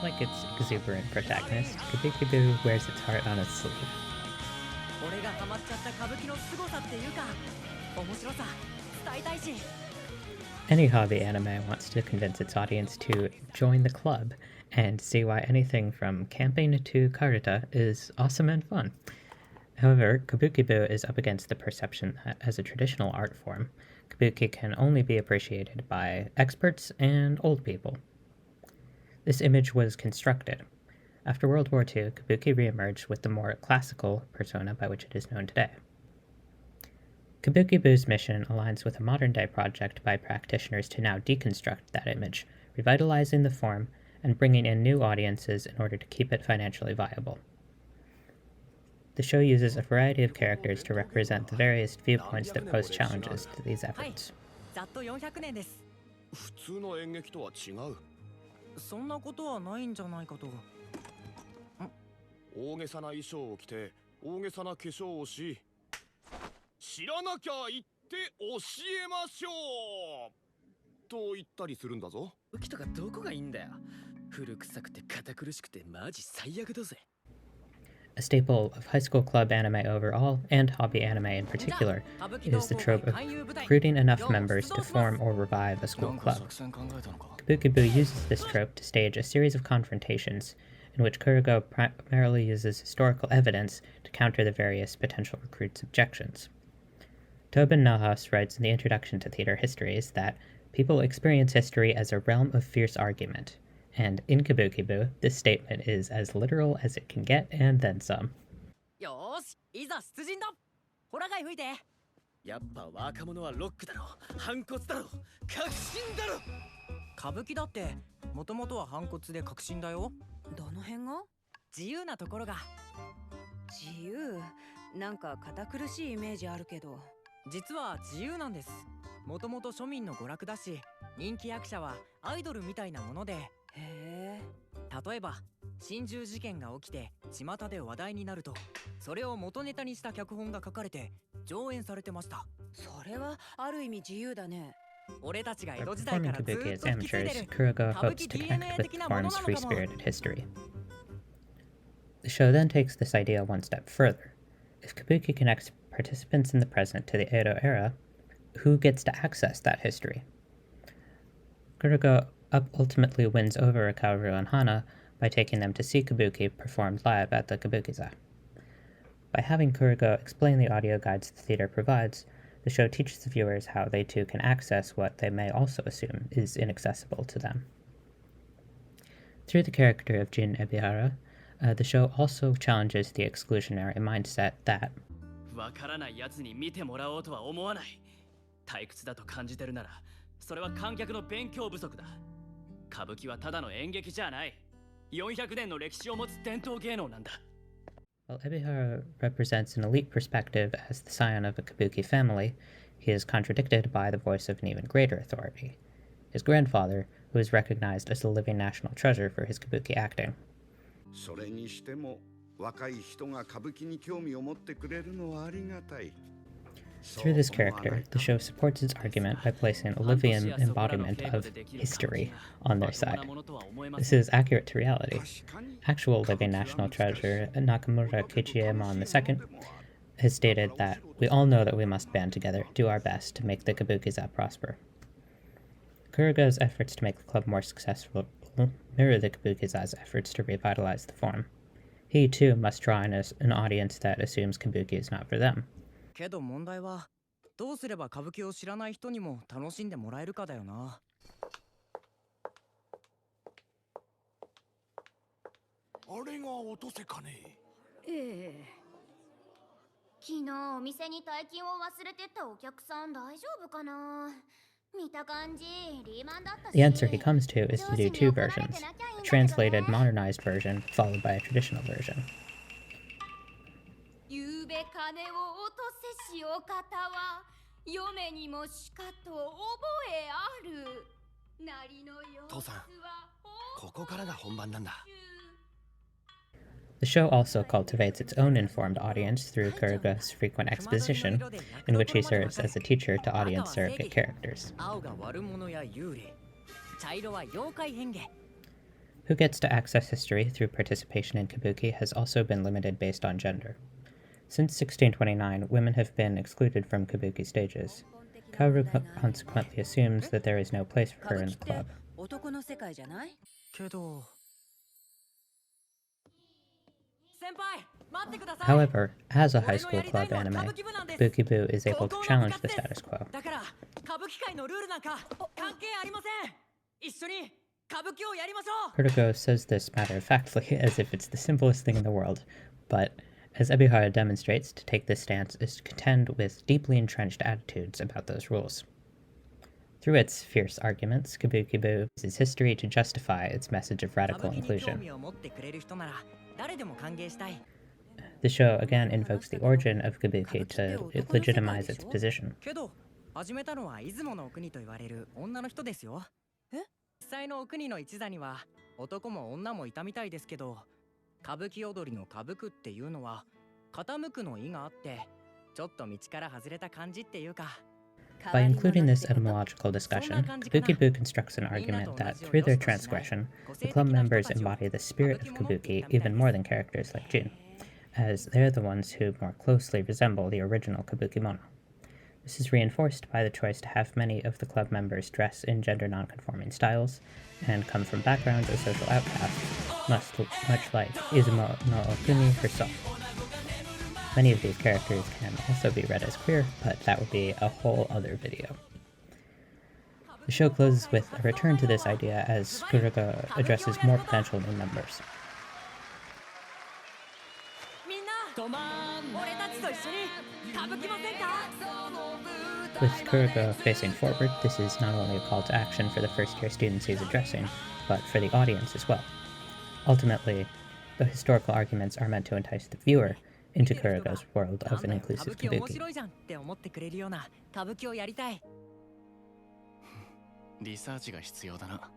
Like its exuberant protagonist, Kabukibu wears its heart on its sleeve. Any hobby anime wants to convince its audience to join the club and see why anything from camping to karuta is awesome and fun. However, Kabukibu is up against the perception that, as a traditional art form, kabuki can only be appreciated by experts and old people. This image was constructed. After World War II, kabuki reemerged with the more classical persona by which it is known today. Kabukibu's mission aligns with a modern-day project by practitioners to now deconstruct that image, revitalizing the form and bringing in new audiences in order to keep it financially viable. The show uses a variety of characters to represent the various viewpoints that pose challenges to these efforts. 普通の演劇とは違う。そんなことはないんじゃないかと。大げさな衣装を着て、大げさな化粧をし、知らなきゃ言って教えましょうと言ったりするんだぞ。武器とかどこがいいんだよ。古臭くて堅苦しくてマジ最悪だぜ。A staple of high school club anime overall, and hobby anime in particular, is the trope of recruiting enough members to form or revive a school club. Kabukibu uses this trope to stage a series of confrontations, in which Kurogo primarily uses historical evidence to counter the various potential recruits' objections. Tobin Nahas writes in the introduction to Theater Histories that people experience history as a realm of fierce argument, and in Kabukibu, this statement is as literal as it can get and then some. よーし、いざ出陣だ。ホラ貝吹いて。やっぱ若者はロックだろ、反骨だろ、革新だろ。歌舞伎だってもともとは反骨で革新だよ。どの辺が？自由なところが。自由？なんか堅苦しいイメージあるけど。実は自由なんです。もともと庶民の娯楽だし、人気役者はアイドルみたいなもので。へえ。例えば心中事件が起きて巷で話題になると、それを元ネタにした脚本が書かれて上演されてました。それはある意味自由だね。俺たちが江戸時 By 代か performing らず kabuki っ as と引き継いで amateurs, る Kurogo 歌舞 hopes 伎 to DNA connect with 的 the なもの form's なのかも。 free-spirited history. The show then takes this idea one step further. If kabuki connects participants in the present to the Edo era, who gets to access that history? Kurogo ultimately wins over Kaoru and Hana by taking them to see kabuki performed live at the Kabukiza. By having Kurogo explain the audio guides the theater provides, the show teaches the viewers how they too can access what they may also assume is inaccessible to them. Through the character of Jin Ebihara, the show also challenges the exclusionary mindset that わからないやつに見てもらおうとは思わない。退屈だと感じてるなら、それは観客の勉強不足だ。歌舞伎はただの演劇じゃない。400年の歴史を持つ伝統芸能なんだ。While Ebihara represents an elite perspective as the scion of a kabuki family, he is contradicted by the voice of an even greater authority, his grandfather, who is recognized as a living national treasure for his kabuki acting. それにしても若い人が歌舞伎に興味を持ってくれるのはありがたい。 Through this character, the show supports its argument by placing a living embodiment of history on their side. This is accurate to reality. Actual living national treasure Nakamura Kichiyamon II has stated that we all know that we must band together, do our best to make the Kabukiza prosper. Kurogo's efforts to make the club more successful mirror the Kabukiza's efforts to revitalize the form. He, too, must draw in an audience that assumes kabuki is not for them. けど問題はどうすれば歌舞伎を知らない人にも楽しんでもらえるかだよな。あれが落とせかね。ええ。昨日お店に大金を忘れてったお客さん大丈夫かな。見た感じリーマンだったし。 The answer he comes to is to do two versions, a translated, modernized version followed by a traditional version. ゆうべ金を落とせしお方は嫁にもしかと覚えある。なりの様子は父さん、ここからが本番なんだ。The show also cultivates its own informed audience through Kurogo's frequent exposition, in which he serves as a teacher to audience surrogate characters. Who gets to access history through participation in kabuki has also been limited based on gender. Since 1629, women have been excluded from kabuki stages. Kaoru consequently assumes that there is no place for her in the club. 男の世界じゃない？けど先輩待ってください。 However, as a high school club anime, Kabukibu is able to challenge the status quo. だから歌舞伎界のルールなんか関係ありません。一緒に歌舞伎をやりましょう。 Kuroko says this matter-of-factly as if it's the simplest thing in the world, but as Ebihara demonstrates, to take this stance is to contend with deeply entrenched attitudes about those rules. Through its fierce arguments, Kabukibu uses history to justify its message of radical inclusion. The show again invokes the origin of Kabuki to legitimize its position. けど始めたのは出雲の国と言われる女の人ですよ。実際のお国の一座には男も女もいたみたいですけど、歌舞伎踊りの歌舞くっていうのは傾くの意があって、ちょっと道から外れた感じっていうか。 By including this etymological discussion, Kabukibu constructs an argument that through their transgression, the club members embody the spirit of Kabuki even more than characters like Jin, as they're the ones who more closely resemble the original Kabukimono. This is reinforced by the choice to have many of the club members dress in gender non-conforming styles and come from backgrounds of social outcasts, much like Izumo no Okuni herself. Many of these characters can also be read as queer, but that would be a whole other video. The show closes with a return to this idea as Kuroko addresses more potential new members. With Kuroko facing forward, this is not only a call to action for the first-year students he's addressing, but for the audience as well. Ultimately, the historical arguments are meant to entice the viewer into Kuroko's world of an inclusive kabuki. リサーチが必要だな。